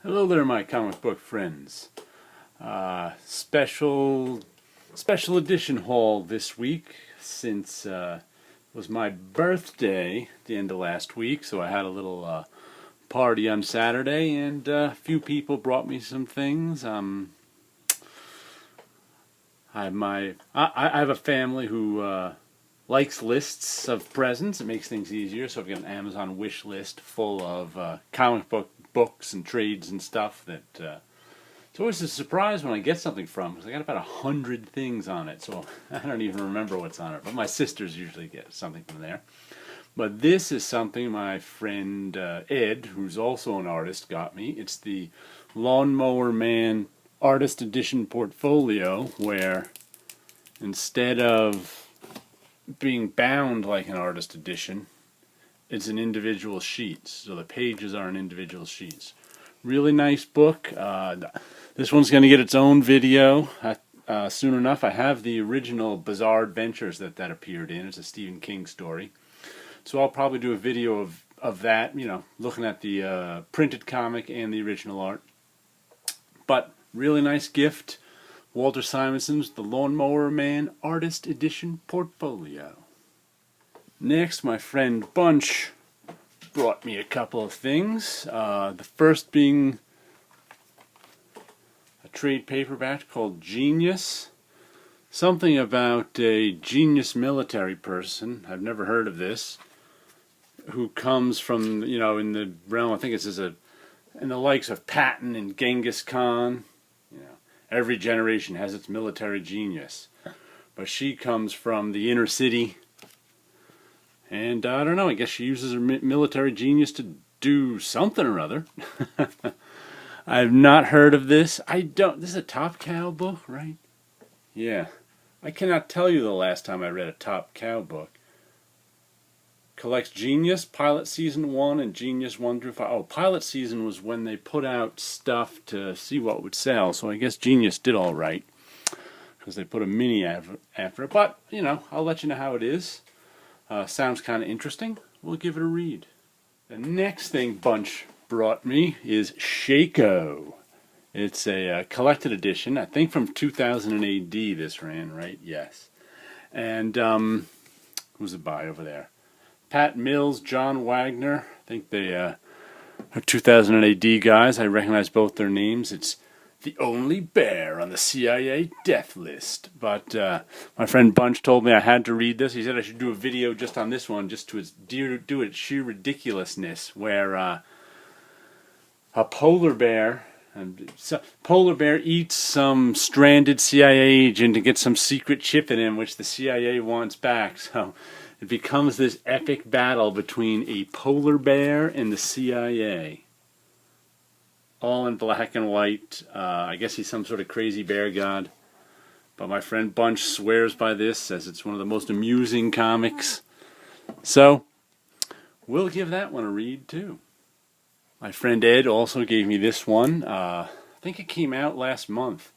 Hello there, my comic book friends. Special edition haul this week since it was my birthday at the end of last week, so I had a little party on Saturday, and a few people brought me some things. I have a family who likes lists of presents. It makes things easier, so I've got an Amazon wish list full of comic books and trades and stuff that it's always a surprise when I get something from, because I got about 100 things on it, so I don't even remember what's on it, but my sisters usually get something from there. But this is something my friend Ed, who's also an artist, got me. It's the Lawnmower Man Artist Edition Portfolio, where instead of being bound like an artist edition, it's an individual sheets. So the pages are in individual sheets. Really nice book. This one's going to get its own video soon enough. I have the original Bizarre Adventures that appeared in. It's a Stephen King story. So I'll probably do a video of that, you know, looking at the printed comic and the original art. But really nice gift. Walter Simonson's The Lawnmower Man Artist Edition Portfolio. Next, my friend Bunch brought me a couple of things. The first being a trade paperback called Genius. Something about a genius military person, I've never heard of this, who comes from, you know, in the realm, I think it's in the likes of Patton and Genghis Khan. You know, every generation has its military genius. But she comes from the inner city. And I don't know, I guess she uses her military genius to do something or other. I've not heard of this. This is a Top Cow book, right? Yeah. I cannot tell you the last time I read a Top Cow book. Collects Genius, Pilot Season 1, and Genius 1 through 5. Oh, Pilot Season was when they put out stuff to see what would sell, so I guess Genius did all right, because they put a mini after it. But, you know, I'll let you know how it is. Sounds kind of interesting. We'll give it a read. The next thing Bunch brought me is Shaco. It's a collected edition, I think from 2000 AD this ran, right? Yes. And who's the buy over there? Pat Mills, John Wagner. I think they are 2000 AD guys. I recognize both their names. It's the only bear on the CIA death list. But my friend Bunch told me I had to read this. He said I should do a video just on this one, just to do its sheer ridiculousness, where a polar bear eats some stranded CIA agent and gets some secret chip in him, which the CIA wants back. So it becomes this epic battle between a polar bear and the CIA. All in black and white. I guess he's some sort of crazy bear god. But my friend Bunch swears by this, says it's one of the most amusing comics. So, we'll give that one a read too. My friend Ed also gave me this one. I think it came out last month.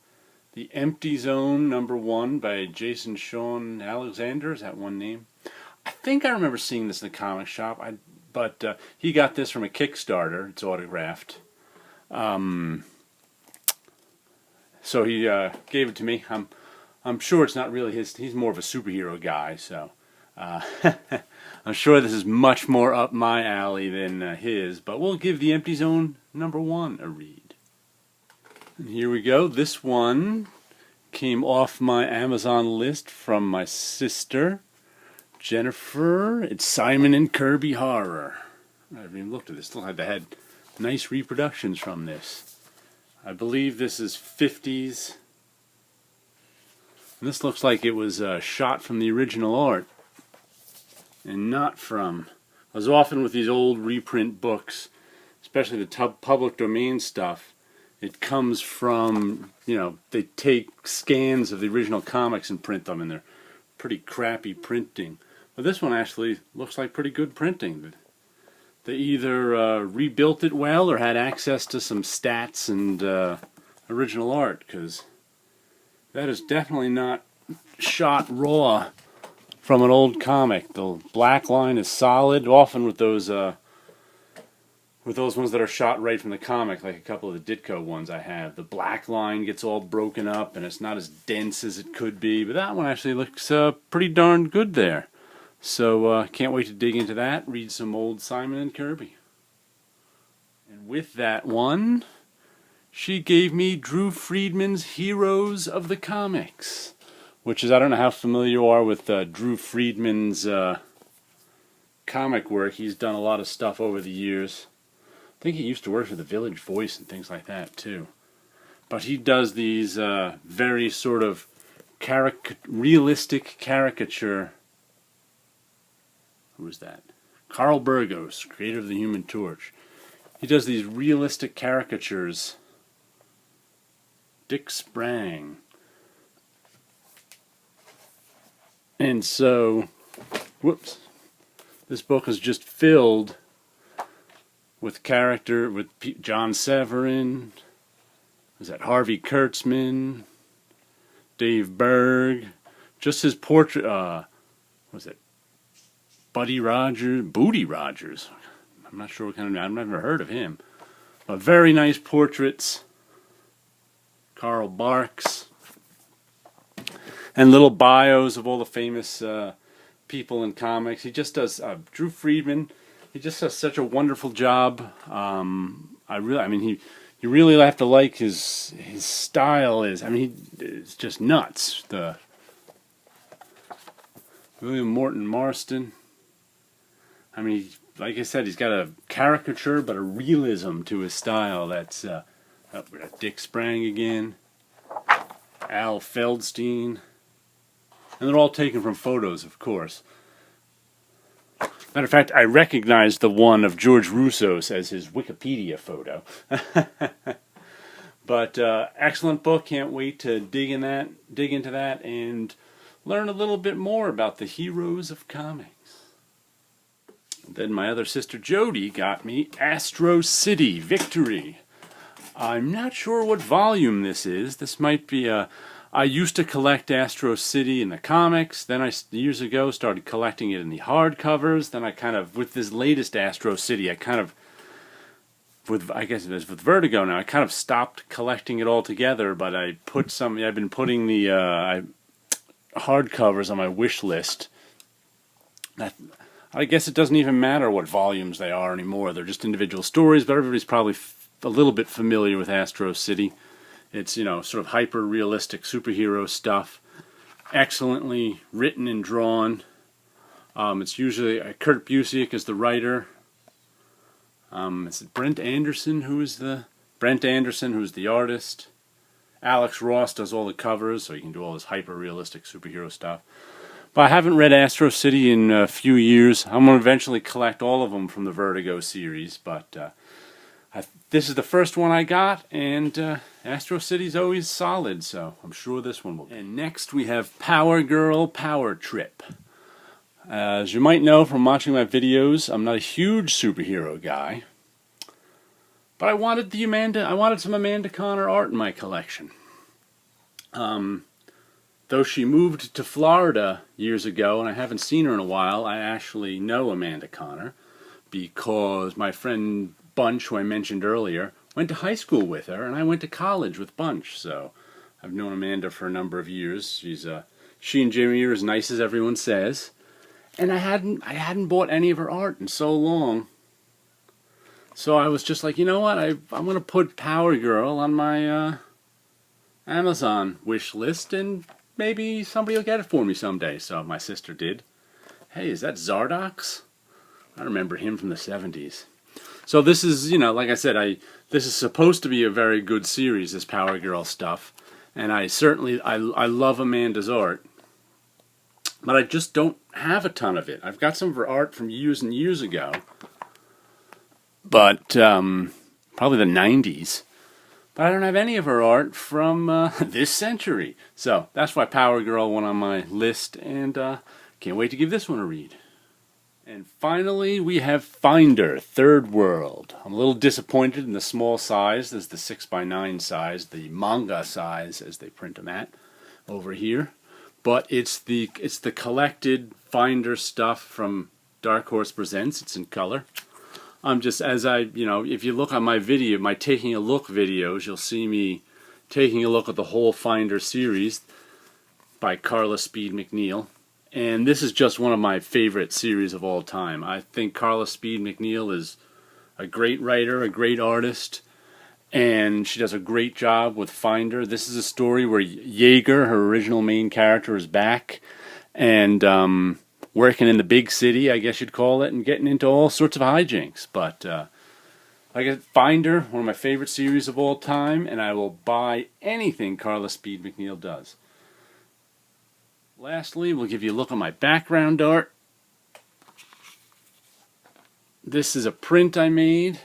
The Empty Zone #1 by Jason Sean Alexander. Is that one name? I think I remember seeing this in the comic shop. But he got this from a Kickstarter. It's autographed. So he gave it to me. I'm sure it's not really his. He's more of a superhero guy, so I'm sure this is much more up my alley than his. But we'll give the Empty Zone #1 a read. And here we go. This one came off my Amazon list from my sister Jennifer. It's Simon and Kirby Horror. I haven't even looked at this. Still had nice reproductions from this. I believe this is 50s. And this looks like it was shot from the original art. And not from... As often with these old reprint books, especially the public domain stuff, it comes from, you know, they take scans of the original comics and print them, and they're pretty crappy printing. But this one actually looks like pretty good printing. They either rebuilt it well or had access to some stats and original art, because that is definitely not shot raw from an old comic. The black line is solid, often with those with those ones that are shot right from the comic, like a couple of the Ditko ones I have. The black line gets all broken up and it's not as dense as it could be, but that one actually looks pretty darn good there. So can't wait to dig into that, read some old Simon and Kirby. And with that one, she gave me Drew Friedman's Heroes of the Comics, which is, I don't know how familiar you are with Drew Friedman's comic work. He's done a lot of stuff over the years. I think he used to work for the Village Voice and things like that too. But he does these very sort of realistic caricature. Who was that? Carl Burgos, creator of the Human Torch. He does these realistic caricatures. Dick Sprang. And so, whoops, this book is just filled with John Severin, was that Harvey Kurtzman, Dave Berg, just his portrait, was it Booty Rogers, I'm not sure what kind of, I've never heard of him, but very nice portraits, Karl Barks, and little bios of all the famous people in comics. He just does, Drew Friedman, he just does such a wonderful job. You really have to like his style. It's just nuts. The William Morton Marston. Like I said, he's got a caricature but a realism to his style. That's Dick Sprang again, Al Feldstein, and they're all taken from photos, of course. Matter of fact, I recognized the one of George Roussos as his Wikipedia photo. But excellent book. Can't wait to dig into that, and learn a little bit more about the heroes of comics. Then my other sister Jody got me Astro City Victory. I'm not sure what volume this is. This might be I used to collect Astro City in the comics. Then years ago, started collecting it in the hardcovers. Then I kind of, with this latest Astro City, I guess it was with Vertigo now, I kind of stopped collecting it all together, but I've been putting the hardcovers on my wish list. I guess it doesn't even matter what volumes they are anymore. They're just individual stories, but everybody's probably a little bit familiar with Astro City. It's, sort of hyper-realistic superhero stuff. Excellently written and drawn. It's usually Kurt Busiek is the writer. It's Brent Anderson who's the artist. Alex Ross does all the covers, so you can do all this hyper-realistic superhero stuff. But I haven't read Astro City in a few years. I'm going to eventually collect all of them from the Vertigo series, but this is the first one I got, and Astro City's always solid, so I'm sure this one will be. And next we have Power Girl Power Trip. As you might know from watching my videos, I'm not a huge superhero guy, but I wanted some Amanda Conner art in my collection. Though she moved to Florida years ago, and I haven't seen her in a while, I actually know Amanda Conner because my friend Bunch, who I mentioned earlier, went to high school with her, and I went to college with Bunch, so I've known Amanda for a number of years. She and Jimmy are as nice as everyone says, and I hadn't bought any of her art in so long, so I was just like, you know what, I'm going to put Power Girl on my Amazon wish list, and maybe somebody will get it for me someday. So my sister did. Hey, is that Zardox? I remember him from the 70s. So this is, like I said, this is supposed to be a very good series, this Power Girl stuff. And I love Amanda's art. But I just don't have a ton of it. I've got some of her art from years and years ago. But probably the 90s. But I don't have any of her art from this century. So that's why Power Girl went on my list, and can't wait to give this one a read. And finally, we have Finder, Third World. I'm a little disappointed in the small size. There's the 6x9 size, the manga size, as they print them at, over here. But it's the collected Finder stuff from Dark Horse Presents. It's in color. I'm just, as I, if you look on my video, my taking a look videos, you'll see me taking a look at the whole Finder series by Carla Speed McNeil. And this is just one of my favorite series of all time. I think Carla Speed McNeil is a great writer, a great artist, and she does a great job with Finder. This is a story where Jaeger, her original main character, is back and working in the big city, I guess you'd call it, and getting into all sorts of hijinks. But I guess Finder, one of my favorite series of all time, and I will buy anything Carla Speed McNeil does. Lastly, we'll give you a look at my background art. This is a print I made.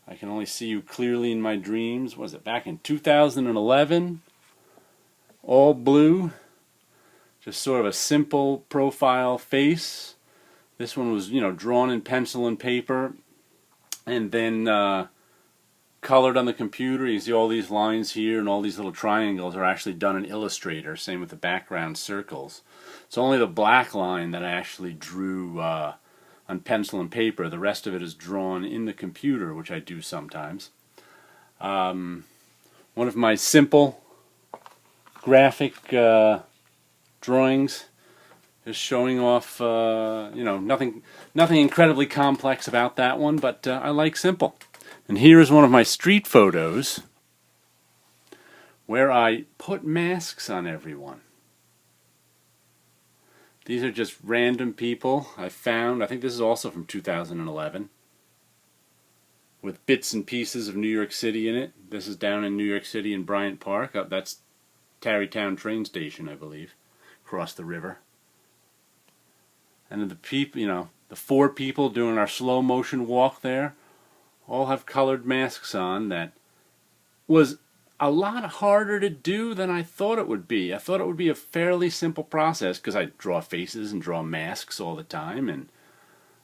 I can only see you clearly in my dreams. Was it back in 2011? All blue. Just sort of a simple profile face. This one was, drawn in pencil and paper, and then colored on the computer. You see all these lines here and all these little triangles are actually done in Illustrator. Same with the background circles. It's only the black line that I actually drew on pencil and paper. The rest of it is drawn in the computer, which I do sometimes. One of my simple graphic drawings is showing off, nothing incredibly complex about that one, but I like simple. And here is one of my street photos where I put masks on everyone. These are just random people I found. I think this is also from 2011. With bits and pieces of New York City in it. This is down in New York City in Bryant Park. That's Tarrytown train station, I believe. Across the river. And the people, the 4 people doing our slow motion walk there, all have colored masks on. That was a lot harder to do than I thought it would be. I thought it would be a fairly simple process because I draw faces and draw masks all the time, and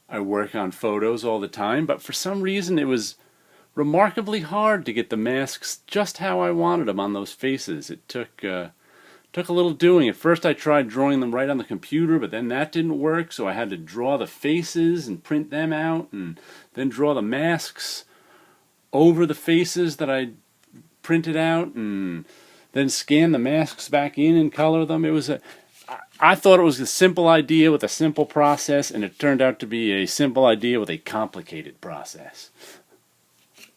I work on photos all the time, but for some reason it was remarkably hard to get the masks just how I wanted them on those faces. It took a little doing. At first I tried drawing them right on the computer, but then that didn't work, so I had to draw the faces and print them out, and then draw the masks over the faces that I printed out, and then scan the masks back in and color them. I thought it was a simple idea with a simple process, and it turned out to be a simple idea with a complicated process.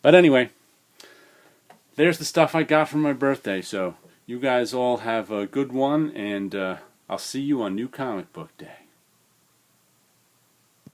But anyway, there's the stuff I got for my birthday, so you guys all have a good one, and I'll see you on New Comic Book Day.